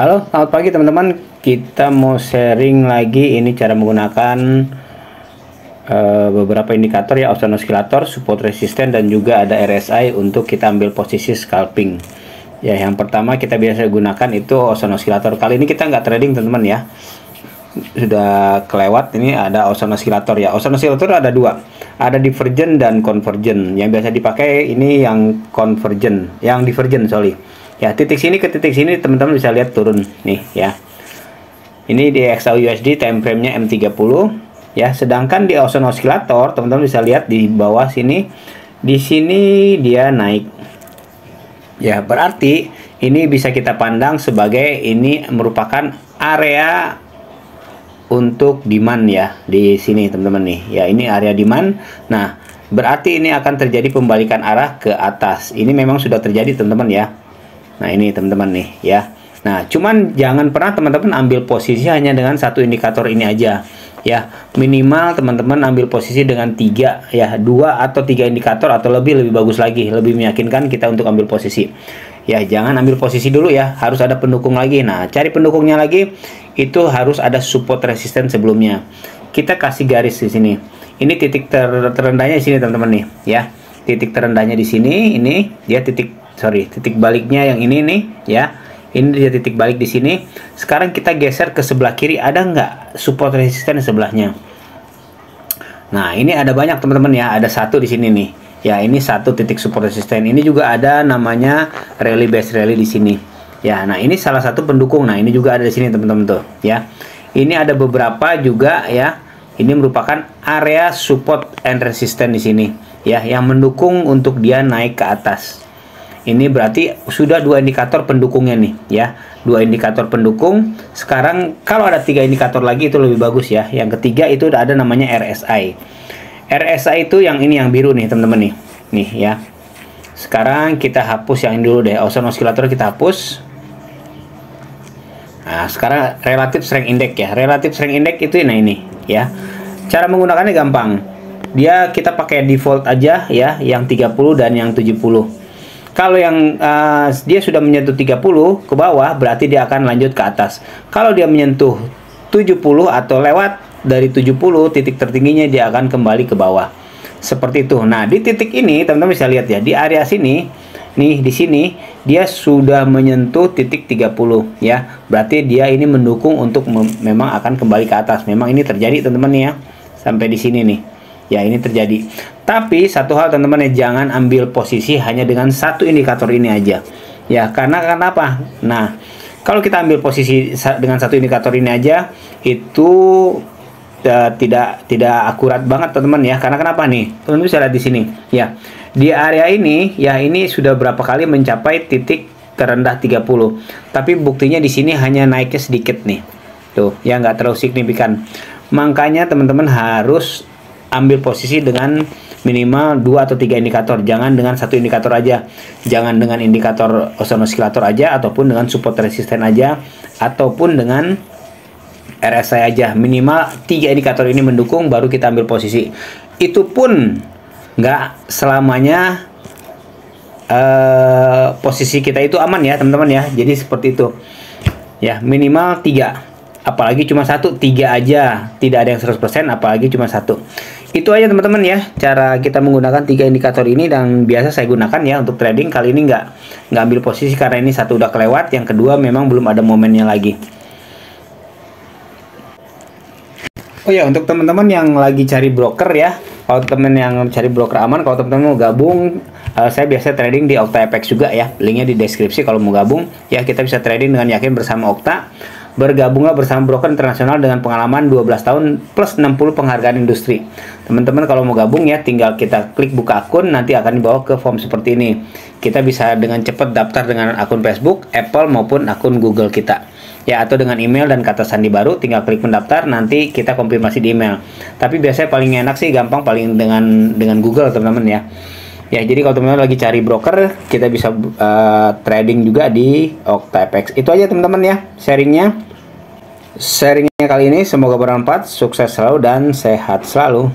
Halo, selamat pagi teman-teman. Kita mau sharing lagi ini cara menggunakan beberapa indikator ya, Austin Oscillator, support resisten dan juga ada RSI untuk kita ambil posisi scalping. Ya, yang pertama kita biasa gunakan itu Austin Oscillator. Kali ini kita nggak trading teman-teman ya. Sudah kelewat, ini ada Austin Oscillator ya. Austin Oscillator ada dua, ada divergent dan convergent. Yang biasa dipakai ini yang convergent, yang divergent sorry. Ya, titik sini ke titik sini teman-teman bisa lihat turun nih ya. Ini di XAUUSD time frame-nya M30 ya. Sedangkan di Austin Oscillator teman-teman bisa lihat di bawah sini, di sini dia naik. Ya, berarti ini bisa kita pandang sebagai ini merupakan area untuk demand ya di sini teman-teman nih. Ya, ini area demand. Nah, berarti ini akan terjadi pembalikan arah ke atas. Ini memang sudah terjadi teman-teman ya. Nah, ini teman-teman nih ya. Nah, cuman jangan pernah teman-teman ambil posisi hanya dengan satu indikator ini aja ya. Minimal teman-teman ambil posisi dengan 3 ya, 2 atau 3 indikator atau lebih bagus lagi, lebih meyakinkan kita untuk ambil posisi. Ya, jangan ambil posisi dulu ya, harus ada pendukung lagi. Nah, cari pendukungnya lagi itu harus ada support resisten sebelumnya. Kita kasih garis di sini. Ini titik terendahnya di sini teman-teman nih ya. Titik terendahnya di sini, ini dia titik baliknya yang ini nih ya. Ini dia titik balik di sini. Sekarang kita geser ke sebelah kiri, ada nggak support resisten di sebelahnya? Nah, ini ada banyak teman-teman ya, ada satu di sini nih ya. Ini satu titik support resisten. Ini juga ada namanya rally base rally di sini ya. Nah, ini salah satu pendukung. Nah, ini juga ada di sini teman-teman tuh ya. Ini ada beberapa juga ya. Ini merupakan area support and resistance di sini ya, yang mendukung untuk dia naik ke atas. Ini berarti sudah 2 indikator pendukungnya nih ya, 2 indikator pendukung. Sekarang kalau ada 3 indikator lagi itu lebih bagus ya. Yang ketiga itu ada namanya RSI. RSI itu yang ini yang biru nih teman-teman nih ya. Sekarang kita hapus yang ini dulu deh, Austin Oscillator kita hapus. Nah, sekarang relative strength index ya. Relative strength index itu nah ini ya. Cara menggunakannya gampang. Kita pakai default aja ya, yang 30 dan yang 70. Kalau yang dia sudah menyentuh 30 ke bawah, berarti dia akan lanjut ke atas. Kalau dia menyentuh 70 atau lewat dari 70 titik tertingginya, dia akan kembali ke bawah. Seperti itu. Nah, di titik ini teman-teman bisa lihat ya, di area sini nih, di sini dia sudah menyentuh titik 30 ya. Berarti dia ini mendukung untuk memang akan kembali ke atas. Memang ini terjadi teman-teman ya. Sampai di sini nih. Ya, ini terjadi. Tapi satu hal teman-teman ya, jangan ambil posisi hanya dengan satu indikator ini aja. Ya, karena kenapa? Nah, kalau kita ambil posisi dengan satu indikator ini aja, itu tidak akurat banget teman-teman ya. Karena kenapa nih? Teman-teman bisa lihat di sini. Ya, di area ini ya, ini sudah berapa kali mencapai titik terendah 30. Tapi buktinya di sini hanya naiknya sedikit nih. Tuh, ya nggak terlalu signifikan. Makanya teman-teman harus ambil posisi dengan minimal 2 atau 3 indikator. Jangan dengan satu indikator aja. Jangan dengan indikator Austin Oscillator aja, ataupun dengan support resisten aja, ataupun dengan RSI aja. Minimal 3 indikator ini mendukung, baru kita ambil posisi. Itu pun nggak selamanya posisi kita itu aman ya teman-teman ya. Jadi seperti itu ya, minimal 3. Apalagi cuma 1, 3 aja. Tidak ada yang 100%, apalagi cuma 1. Itu aja teman-teman ya, cara kita menggunakan 3 indikator ini, dan biasa saya gunakan ya untuk trading. Kali ini nggak ambil posisi karena ini satu udah kelewat, yang kedua memang belum ada momennya lagi. Oh ya, untuk teman-teman yang lagi cari broker ya, kalau teman yang cari broker aman, kalau teman-teman mau gabung, saya biasa trading di OktaFX juga ya, linknya di deskripsi. Kalau mau gabung ya, kita bisa trading dengan yakin bersama Okta. Bergabunglah bersama broker internasional dengan pengalaman 12 tahun plus 60 penghargaan industri. Teman-teman kalau mau gabung ya, tinggal kita klik buka akun, nanti akan dibawa ke form seperti ini. Kita bisa dengan cepat daftar dengan akun Facebook, Apple maupun akun Google kita. Ya, atau dengan email dan kata sandi baru, tinggal klik mendaftar, nanti kita konfirmasi di email. Tapi biasanya paling enak sih, gampang paling dengan Google teman-teman ya. Ya, jadi kalau teman-teman lagi cari broker, kita bisa trading juga di OktaFX. Itu aja teman-teman ya, sharingnya kali ini. Semoga bermanfaat, sukses selalu dan sehat selalu.